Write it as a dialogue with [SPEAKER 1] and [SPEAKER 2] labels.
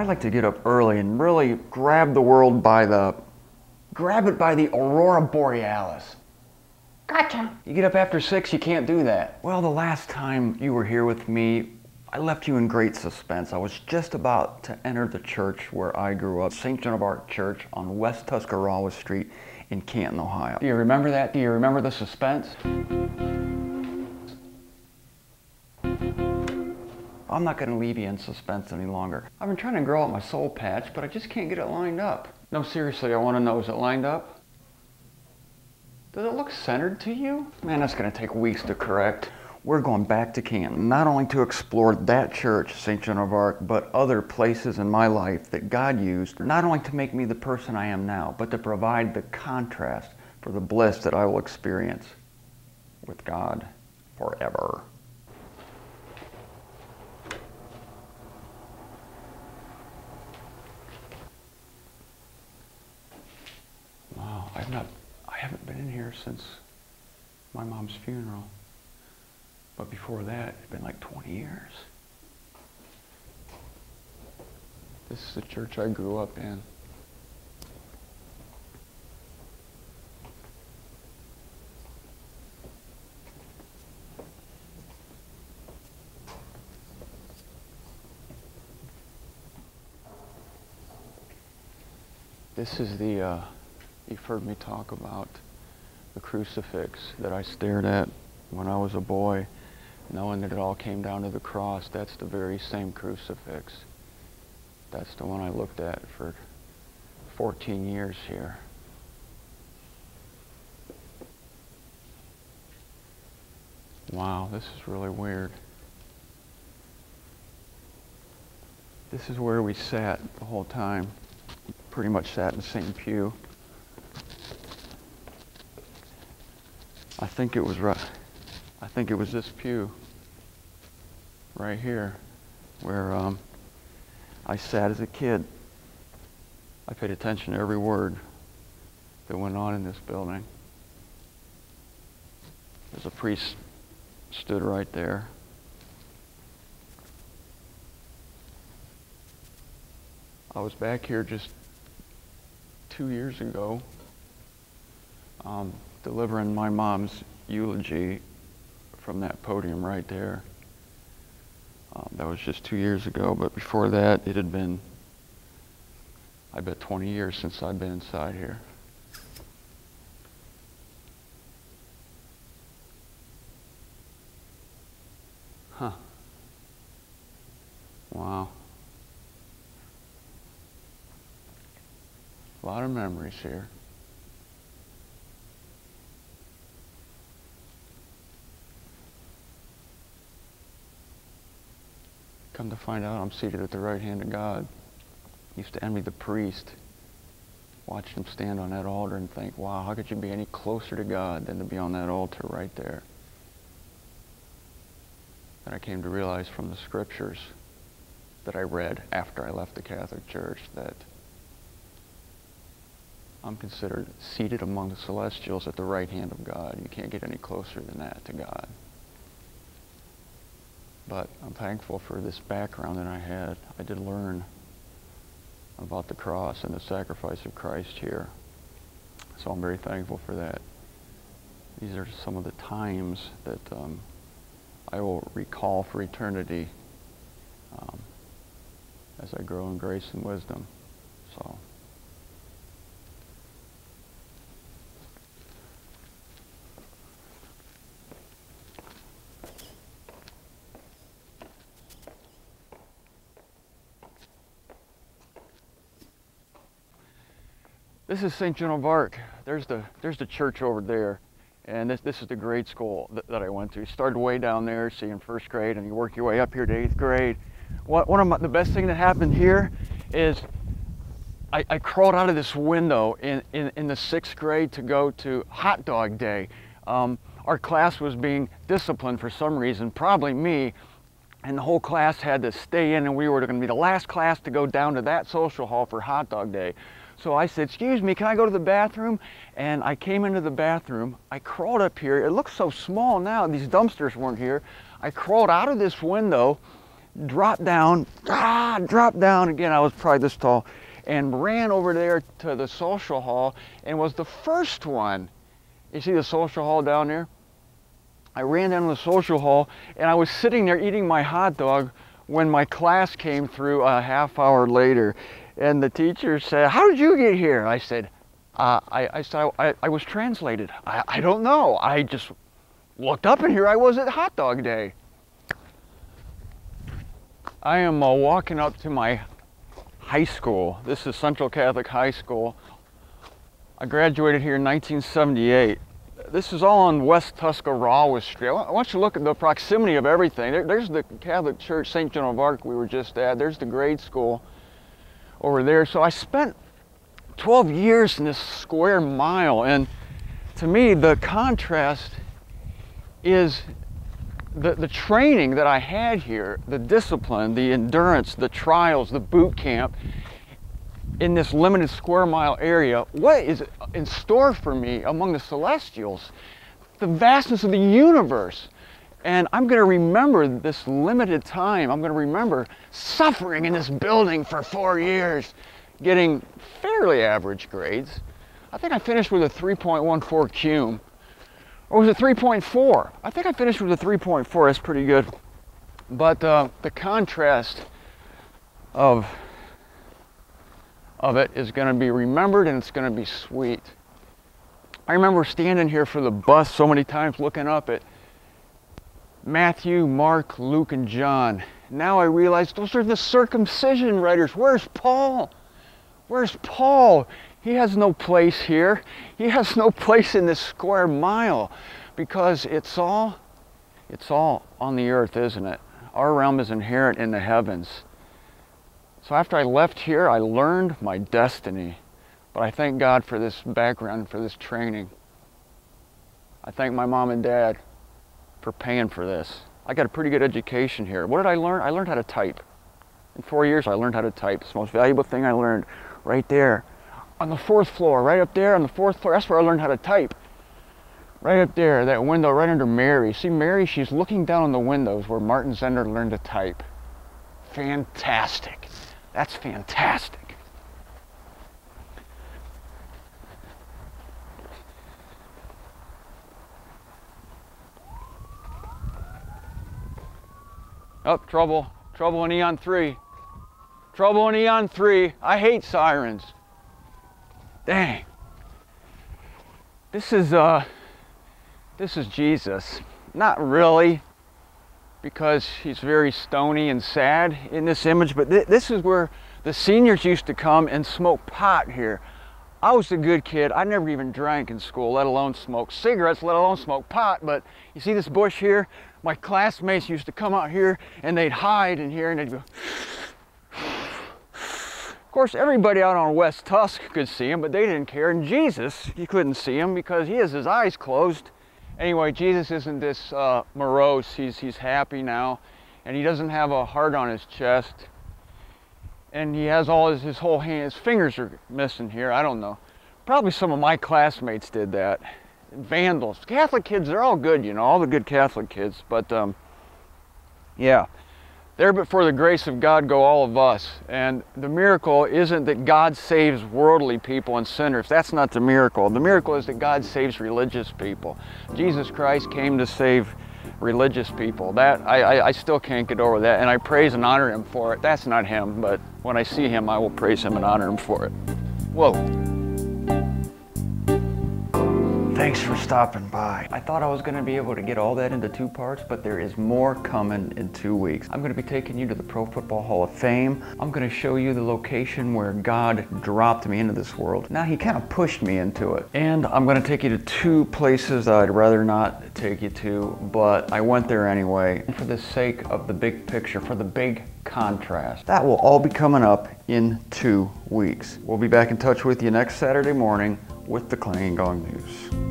[SPEAKER 1] I like to get up early and really grab the world by grab it by the aurora borealis.
[SPEAKER 2] Gotcha.
[SPEAKER 1] You get up after 6, you can't do that. Well, the last time you were here with me, I left you in great suspense. I was just about to enter the church where I grew up, St. Joan of Arc Church on West Tuscarawas Street in Canton, Ohio. Do you remember that? Do you remember the suspense? I'm not going to leave you in suspense any longer. I've been trying to grow out my soul patch, but I just can't get it lined up. No, seriously, I want to know, is it lined up? Does it look centered to you? Man, that's going to take weeks to correct. We're going back to Canton, not only to explore that church, St. Joan of Arc, but other places in my life that God used, not only to make me the person I am now, but to provide the contrast for the bliss that I will experience with God forever. Wow, I haven't been in here since my mom's funeral. But before that, it's been like 20 years. This is the church I grew up in. This is the, you've heard me talk about the crucifix that I stared at when I was a boy, knowing that it all came down to the cross. That's the very same crucifix. That's the one I looked at for 14 years here. Wow, this is really weird. This is where we sat the whole time. Pretty much sat in the same pew. I think it was this pew right here where I sat as a kid. I paid attention to every word that went on in this building. There's a priest stood right there. I was back here just 2 years ago delivering my mom's eulogy from that podium right there. That was just 2 years ago, but before that it had been, I bet, 20 years since I'd been inside here. Huh. Wow. A lot of memories here. Come to find out, I'm seated at the right hand of God. Used to envy the priest. Watched him stand on that altar and think, wow, how could you be any closer to God than to be on that altar right there? And I came to realize from the scriptures that I read after I left the Catholic Church that I'm considered seated among the celestials at the right hand of God. You can't get any closer than that to God. But I'm thankful for this background that I had. I did learn about the cross and the sacrifice of Christ here. So I'm very thankful for that. These are some of the times that I will recall for eternity as I grow in grace and wisdom. So. This is St. Joan of Arc. There's the church over there, and this is the grade school that I went to. You started way down there, so you're in first grade, and you work your way up here to 8th grade. One of the best thing that happened here is I crawled out of this window in the 6th grade to go to hot dog day. Our class was being disciplined for some reason, probably me, and the whole class had to stay in, and we were going to be the last class to go down to that social hall for hot dog day. So I said, excuse me, can I go to the bathroom? And I came into the bathroom. I crawled up here. It looks so small now. These dumpsters weren't here. I crawled out of this window dropped down again. I was probably this tall, and ran over there to the social hall and was the first one. You see the social hall down there? I ran down to the social hall, and I was sitting there eating my hot dog when my class came through a half hour later. And the teacher said, "How did you get here?" I said, I was translated. I don't know. I just looked up, and here I was at hot dog day. I am walking up to my high school. This is Central Catholic High School. I graduated here in 1978. This is all on West Tuscarawas Street. I want you to look at the proximity of everything. There's the Catholic Church, St. Joan of Arc we were just at. There's the grade school over there. So I spent 12 years in this square mile, and to me the contrast is the training that I had here, the discipline, the endurance, the trials, the boot camp in this limited square mile area. What is in store for me among the celestials? The vastness of the universe. And I'm going to remember this limited time. I'm going to remember suffering in this building for 4 years, getting fairly average grades. I think I finished with a 3.14 cum. Or was it 3.4? I think I finished with a 3.4. That's pretty good. But the contrast of it is going to be remembered, and it's going to be sweet. I remember standing here for the bus so many times looking up at Matthew, Mark, Luke, and John. Now I realize those are the circumcision writers. Where's Paul? Where's Paul? He has no place here. He has no place in this square mile, because it's all on the earth, isn't it? Our realm is inherent in the heavens. So after I left here, I learned my destiny. But I thank God for this background, for this training. I thank my mom and dad for paying for this. I got a pretty good education here. What did I learn? I learned how to type. In 4 years, I learned how to type. It's the most valuable thing I learned right there. On the 4th floor, right up there on the 4th floor, that's where I learned how to type. Right up there, that window right under Mary. See Mary, she's looking down on the windows where Martin Zender learned to type. Fantastic. That's fantastic. Oh, trouble. Trouble in Eon 3. Trouble in Eon 3. I hate sirens. Dang. This is Jesus. Not really, because he's very stony and sad in this image, but this is where the seniors used to come and smoke pot here. I was a good kid. I never even drank in school, let alone smoke cigarettes, let alone smoke pot. But you see this bush here? My classmates used to come out here and they'd hide in here and they'd go. Of course, everybody out on West Tusk could see him, but they didn't care. And Jesus, you couldn't see him because he has his eyes closed. Anyway, Jesus isn't this morose. He's happy now, and he doesn't have a heart on his chest. And he has all his whole hand. His fingers are missing here. I don't know. Probably some of my classmates did that. Vandals. Catholic kids, they're all good, you know, all the good Catholic kids. But yeah. There but for the grace of God go all of us. And the miracle isn't that God saves worldly people and sinners. That's not the miracle. The miracle is that God saves religious people. Jesus Christ came to save religious people. That I still can't get over that, and I praise and honor him for it. That's not him, but when I see him, I will praise him and honor him for it. Whoa. Thanks for stopping by. I thought I was going to be able to get all that into 2 parts, but there is more coming in 2 weeks. I'm going to be taking you to the Pro Football Hall of Fame. I'm going to show you the location where God dropped me into this world. Now, he kind of pushed me into it. And I'm going to take you to 2 places that I'd rather not take you to, but I went there anyway. And for the sake of the big picture, for the big contrast. That will all be coming up in 2 weeks. We'll be back in touch with you next Saturday morning with the Clanging Gong News.